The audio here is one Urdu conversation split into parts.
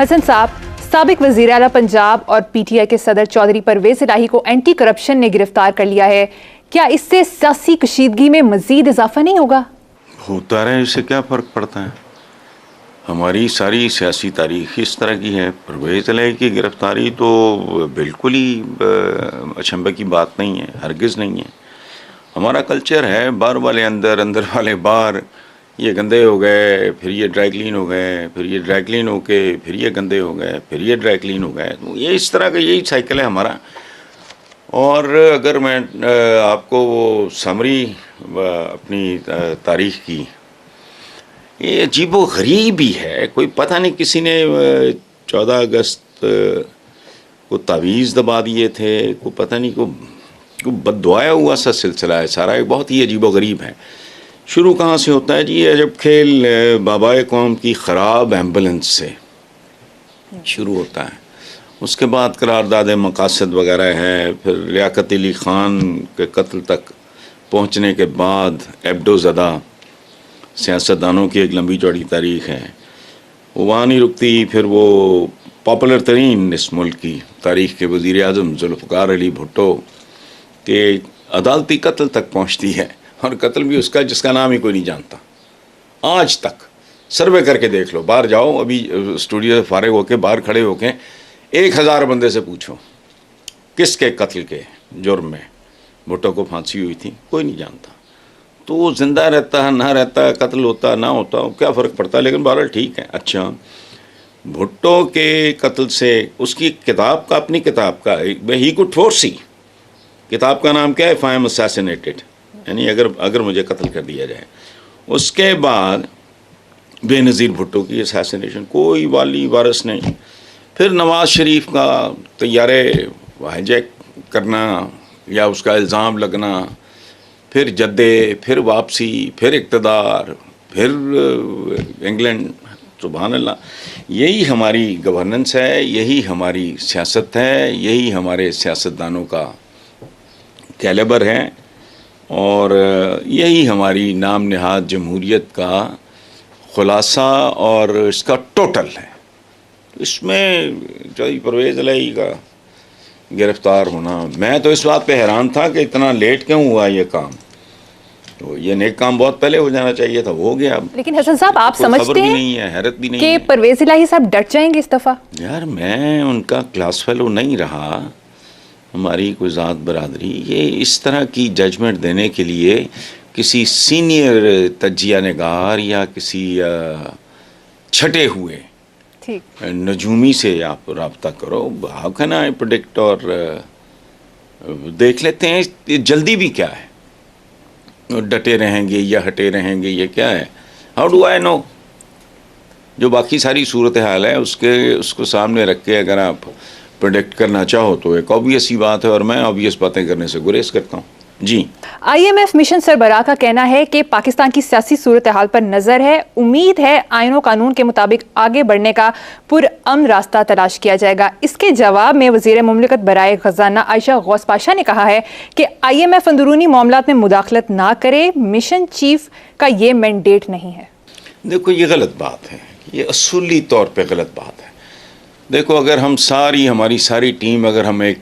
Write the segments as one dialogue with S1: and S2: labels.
S1: حسن صاحب، سابق وزیر اعلیٰ پنجاب اور پی ٹی آئی کے صدر چودھری پرویز الہی کو اینٹی کرپشن نے گرفتار کر لیا ہے. کیا اس سے سیاسی کشیدگی میں مزید اضافہ نہیں ہوگا؟
S2: ہوتا رہے، اس سے کیا فرق پڑتا ہے؟ ہماری ساری سیاسی تاریخ اس طرح کی ہے. پرویز الہی کی گرفتاری تو بالکل ہی اچنبھے کی بات نہیں ہے، ہرگز نہیں ہے. ہمارا کلچر ہے باہر والے اندر، اندر والے باہر. یہ گندے ہو گئے، پھر یہ ڈرائی کلین ہو گئے، پھر یہ ڈرائی کلین ہو کے پھر یہ گندے ہو گئے، پھر یہ ڈرائی کلین ہو گئے. یہ اس طرح کا یہی سائیکل ہے ہمارا. اور اگر میں آپ کو وہ سمری اپنی تاریخ کی، یہ عجیب و غریب ہی ہے. کوئی پتہ نہیں، کسی نے 14 اگست کو تعویذ دبا دیے تھے، کوئی پتہ نہیں، کوئی بد دعایا ہوا سا سلسلہ ہے سارا. ایک بہت ہی عجیب و غریب ہے. شروع کہاں سے ہوتا ہے جی؟ یہ عجب کھیل بابائے قوم کی خراب ایمبولنس سے شروع ہوتا ہے. اس کے بعد قرارداد مقاصد وغیرہ ہے، پھر لیاقت علی خان کے قتل تک پہنچنے کے بعد ایبڈو زدہ سیاستدانوں کی ایک لمبی چوڑی تاریخ ہے. وہ وہاں نہیں رکتی. پھر وہ پاپولر ترین اس ملک کی تاریخ کے وزیر اعظم ذوالفقار علی بھٹو کے عدالتی قتل تک پہنچتی ہے. اور قتل بھی اس کا جس کا نام ہی کوئی نہیں جانتا آج تک. سروے کر کے دیکھ لو، باہر جاؤ، ابھی اسٹوڈیو سے فارغ ہو کے باہر کھڑے ہو کے 1000 بندے سے پوچھو کس کے قتل کے جرم میں بھٹو کو پھانسی ہوئی تھی، کوئی نہیں جانتا. تو وہ زندہ رہتا ہے نہ رہتا، قتل ہوتا نہ ہوتا، کیا فرق پڑتا ہے؟ لیکن بہرحال ٹھیک ہے. اچھا، بھٹو کے قتل سے اس کی کتاب کا، اپنی کتاب کا، ہی کوڈ فورسی، کتاب کا نام کیا ہے؟ اف آئی ایم اسیسینیٹڈ، یعنی اگر مجھے قتل کر دیا جائے. اس کے بعد بے نظیر بھٹو کی اسیسینیشن، کوئی والی وارث نہیں. پھر نواز شریف کا طیارے ہائیجیک کرنا یا اس کا الزام لگنا، پھر جدے، پھر واپسی، پھر اقتدار، پھر انگلینڈ. سبحان اللہ. یہی ہماری گورننس ہے، یہی ہماری سیاست ہے، یہی ہمارے سیاستدانوں کا کیلیبر ہے، اور یہی ہماری نام نہاد جمہوریت کا خلاصہ اور اس کا ٹوٹل ہے. اس میں چودھری پرویز الہی کا گرفتار ہونا، میں تو اس بات پہ حیران تھا کہ اتنا لیٹ کیوں ہوا یہ کام. تو یہ نیک کام بہت پہلے ہو جانا چاہیے تھا، ہو گیا. اب
S1: لیکن حسن صاحب، آپ سمجھتے ہیں
S2: نہیں ہے، حیرت بھی نہیں
S1: کہ
S2: ہے
S1: پرویز الہی صاحب ڈٹ جائیں گے اس دفعہ؟
S2: یار میں ان کا کلاس فیلو نہیں رہا، ہماری کوئی ذات برادری. یہ اس طرح کی ججمنٹ دینے کے لیے کسی سینئر تجزیہ نگار یا کسی چھٹے ہوئے نجومی سے آپ رابطہ کرو. How can I predict? اور دیکھ لیتے ہیں یہ جلدی بھی کیا ہے، ڈٹے رہیں گے یا ہٹے رہیں گے، یہ کیا ہے؟ ہاؤ ڈو آئی نو؟ جو باقی ساری صورتحال ہے اس کو سامنے رکھ کے اگر آپ پریڈکٹ کرنا چاہو تو ایک آبویس ہی بات ہے، اور میں آبویس باتیں کرنے سے گریز کرتا ہوں. جی،
S1: آئی ایم ایف مشن سربراہ کا کہنا ہے کہ پاکستان کی سیاسی صورتحال پر نظر ہے، امید ہے آئین و قانون کے مطابق آگے بڑھنے کا پرامن راستہ تلاش کیا جائے گا. اس کے جواب میں وزیر مملکت برائے خزانہ عائشہ غوث پاشا نے کہا ہے کہ آئی ایم ایف اندرونی معاملات میں مداخلت نہ کرے، مشن چیف کا یہ مینڈیٹ نہیں ہے.
S2: دیکھو یہ غلط بات ہے، یہ اصولی طور پہ غلط بات ہے. دیکھو اگر ہماری ساری ٹیم، اگر ہم ایک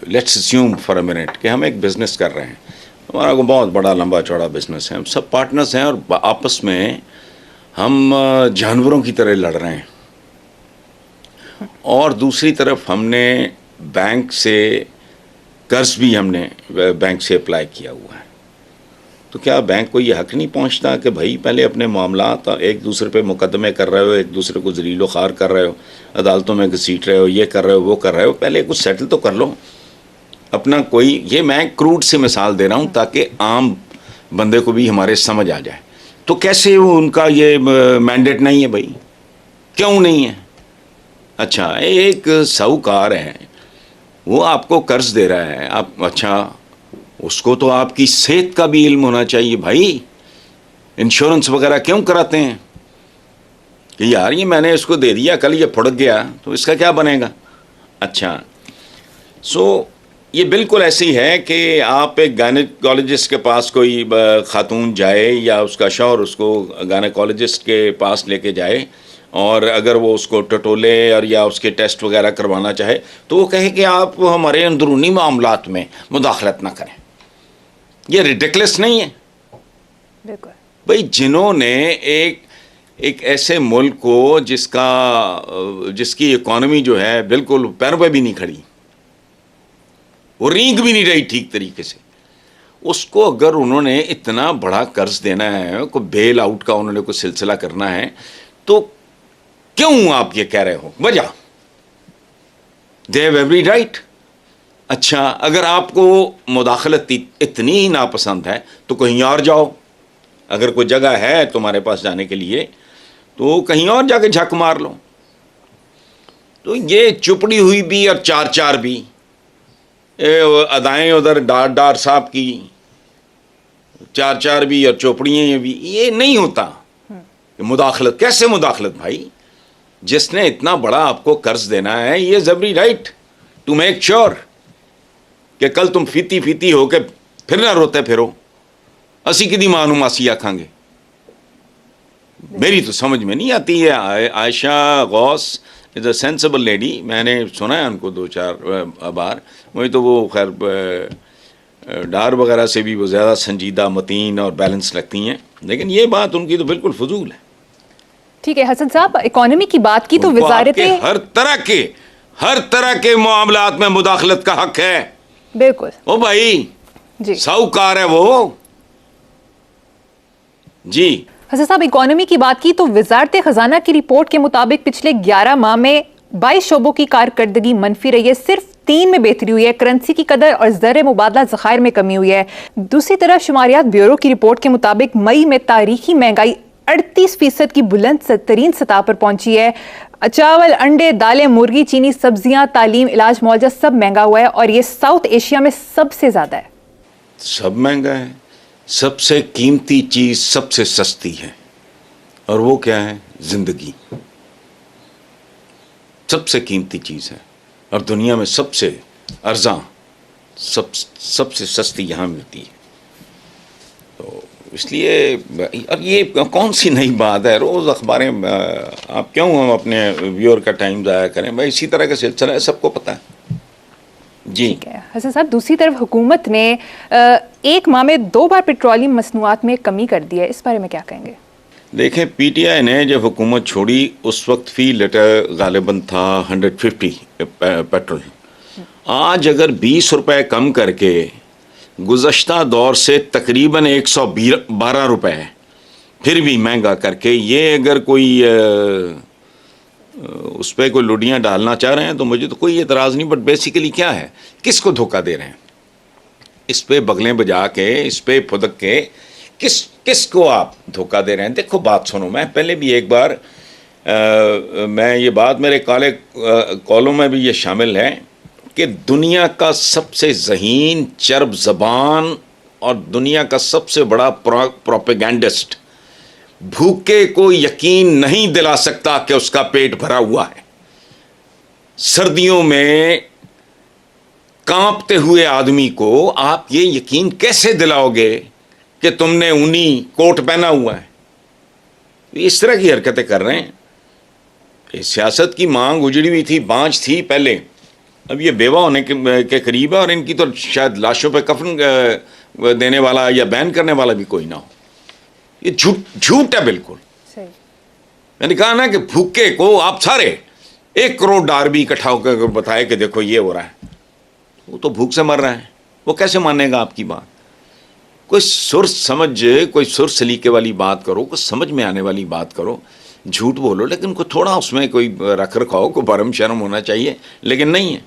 S2: let's assume for a minute کہ ہم ایک بزنس کر رہے ہیں، ہمارا کو بہت بڑا لمبا چوڑا بزنس ہے، ہم سب پارٹنرز ہیں، اور آپس میں ہم جانوروں کی طرح لڑ رہے ہیں، اور دوسری طرف ہم نے بینک سے قرض بھی ہم نے بینک سے اپلائی کیا ہوا ہے. تو کیا بینک کو یہ حق نہیں پہنچتا کہ بھائی پہلے اپنے معاملات، ایک دوسرے پہ مقدمے کر رہے ہو، ایک دوسرے کو ذلیل و خوار کر رہے ہو، عدالتوں میں گھسیٹ رہے ہو، یہ کر رہے ہو، وہ کر رہے ہو، پہلے کچھ سیٹل تو کر لو اپنا کوئی. یہ میں کروڈ سے مثال دے رہا ہوں تاکہ عام بندے کو بھی ہمارے سمجھ آ جائے. تو کیسے وہ ان کا یہ مینڈیٹ نہیں ہے بھائی؟ کیوں نہیں ہے؟ اچھا، ایک ساہوکار ہے، وہ آپ کو قرض دے رہا ہے، آپ اچھا اس کو تو آپ کی صحت کا بھی علم ہونا چاہیے بھائی. انشورنس وغیرہ کیوں کراتے ہیں کہ یار یہ میں نے اس کو دے دیا، کل یہ پھڑک گیا تو اس کا کیا بنے گا؟ اچھا، یہ بالکل ایسی ہے کہ آپ ایک گائنیکالوجسٹ کے پاس کوئی خاتون جائے یا اس کا شوہر اس کو گائنیکالوجسٹ کے پاس لے کے جائے، اور اگر وہ اس کو ٹٹولے اور یا اس کے ٹیسٹ وغیرہ کروانا چاہے تو وہ کہے کہ آپ ہمارے اندرونی معاملات میں مداخلت نہ کریں. یہ ریڈیکلس نہیں ہے
S1: بالکل.
S2: بھائی؟ جنہوں نے ایک ایسے ملک کو جس کی اکانومی جو ہے بالکل پیروں پہ بھی نہیں کھڑی, وہ رینگ بھی نہیں رہی ٹھیک طریقے سے, اس کو اگر انہوں نے اتنا بڑا قرض دینا ہے, کوئی بیل آؤٹ کا انہوں نے کوئی سلسلہ کرنا ہے, تو کیوں آپ یہ کہہ رہے ہو؟ وجہ دے ہیو ایوری رائٹ. اچھا, اگر آپ کو مداخلت اتنی ہی ناپسند ہے تو کہیں اور جاؤ. اگر کوئی جگہ ہے تمہارے پاس جانے کے لیے تو کہیں اور جا کے جھک مار لو. تو یہ چپڑی ہوئی بھی اور چار چار بھی ادائیں ادھر ڈار صاحب کی, چار چار بھی اور چوپڑیاں بھی, یہ نہیں ہوتا. مداخلت کیسے مداخلت بھائی؟ جس نے اتنا بڑا آپ کو قرض دینا ہے, یہ every right to make sure کہ کل تم فیتی فیتی ہو کے پھر نہ روتے پھرو, اسی کی دی مانو ماسی آکھاں گے. میری تو سمجھ میں نہیں آتی ہے. عائشہ غوث از اے سینسیبل لیڈی, میں نے سنا ہے ان کو 2-4 بار. وہی تو وہ خیر ڈار وغیرہ سے بھی وہ زیادہ سنجیدہ, متین اور بیلنس لگتی ہیں, لیکن یہ بات ان کی تو بالکل فضول ہے.
S1: ٹھیک ہے حسن صاحب, اکانومی کی بات کی تو وزارت
S2: ہر طرح کے معاملات میں مداخلت کا حق ہے.
S1: بالکل.
S2: او بھائی
S1: جی
S2: ساہوکار ہے وہ. جی
S1: حسن صاحب, اکانومی کی بات کی تو وزارت خزانہ کی رپورٹ کے مطابق پچھلے 11 ماہ میں 22 شعبوں کی کارکردگی منفی رہی ہے, صرف 3 میں بہتری ہوئی ہے. کرنسی کی قدر اور زر مبادلہ ذخائر میں کمی ہوئی ہے. دوسری طرف شماریات بیورو کی رپورٹ کے مطابق مئی میں تاریخی مہنگائی 38% کی بلند ترین سطح پر پہنچی ہے. چاول, انڈے, دالیں, مرغی, چینی, سبزیاں, تعلیم, علاج, معالجہ سب مہنگا ہوا ہے, اور یہ ساؤتھ ایشیا میں سب سے زیادہ ہے.
S2: سب مہنگا ہے. سب سے قیمتی چیز سب سے سستی ہے, اور وہ کیا ہے؟ زندگی. سب سے قیمتی چیز ہے, اور دنیا میں سب سے ارزاں, سب سے سستی یہاں ملتی ہے. تو اس لیے, اور یہ کون سی نئی بات ہے؟ روز اخباریں, آپ کیوں ہم اپنے ویور کا ٹائم ضائع کریں بھائی؟ اسی طرح کا سلسلہ ہے, سب کو پتہ ہے. جی
S1: حسن صاحب, دوسری طرف حکومت نے 1 ماہ میں 2 بار پیٹرولیم مصنوعات میں کمی کر دی ہے, اس بارے میں کیا کہیں گے؟
S2: دیکھیں, پی ٹی آئی نے جب حکومت چھوڑی اس وقت فی لیٹر غالباً تھا 150 پیٹرول. آج اگر 20 روپے کم کر کے گزشتہ دور سے تقریباً 112 روپے, پھر بھی مہنگا کر کے, یہ اگر کوئی اس پہ کوئی لڈیاں ڈالنا چاہ رہے ہیں تو مجھے تو کوئی اعتراض نہیں. بٹ بیسیکلی کیا ہے, کس کو دھوکہ دے رہے ہیں؟ اس پہ بغلیں بجا کے, اس پہ پھدک کے کس کو آپ دھوکہ دے رہے ہیں؟ دیکھو بات سنو, میں پہلے بھی ایک بار میں یہ بات میرے کالے کالوں میں بھی یہ شامل ہے کہ دنیا کا سب سے ذہین, چرب زبان اور دنیا کا سب سے بڑا پروپیگینڈسٹ بھوکے کو یقین نہیں دلا سکتا کہ اس کا پیٹ بھرا ہوا ہے. سردیوں میں کانپتے ہوئے آدمی کو آپ یہ یقین کیسے دلاؤ گے کہ تم نے اونی کوٹ پہنا ہوا ہے؟ اس طرح کی حرکتیں کر رہے ہیں. سیاست کی مانگ اجڑی ہوئی تھی, بانچ تھی پہلے, اب یہ بیوہ ہونے کے قریب ہے, اور ان کی تو شاید لاشوں پہ کفن دینے والا یا بین کرنے والا بھی کوئی نہ ہو. یہ جھوٹ ہے بالکل. میں نے کہا نا کہ بھوکے کو آپ سارے 1 کروڑ ڈالر بھی اکٹھا ہو کر بتائے کہ دیکھو یہ ہو رہا ہے, وہ تو بھوک سے مر رہا ہے, وہ کیسے مانے گا آپ کی بات؟ کوئی کوئی سر سلیقے والی بات کرو, کوئی سمجھ میں آنے والی بات کرو. جھوٹ بولو لیکن کوئی تھوڑا اس میں کوئی رکھ رکھاؤ, کوئی برم شرم ہونا چاہیے, لیکن نہیں ہے.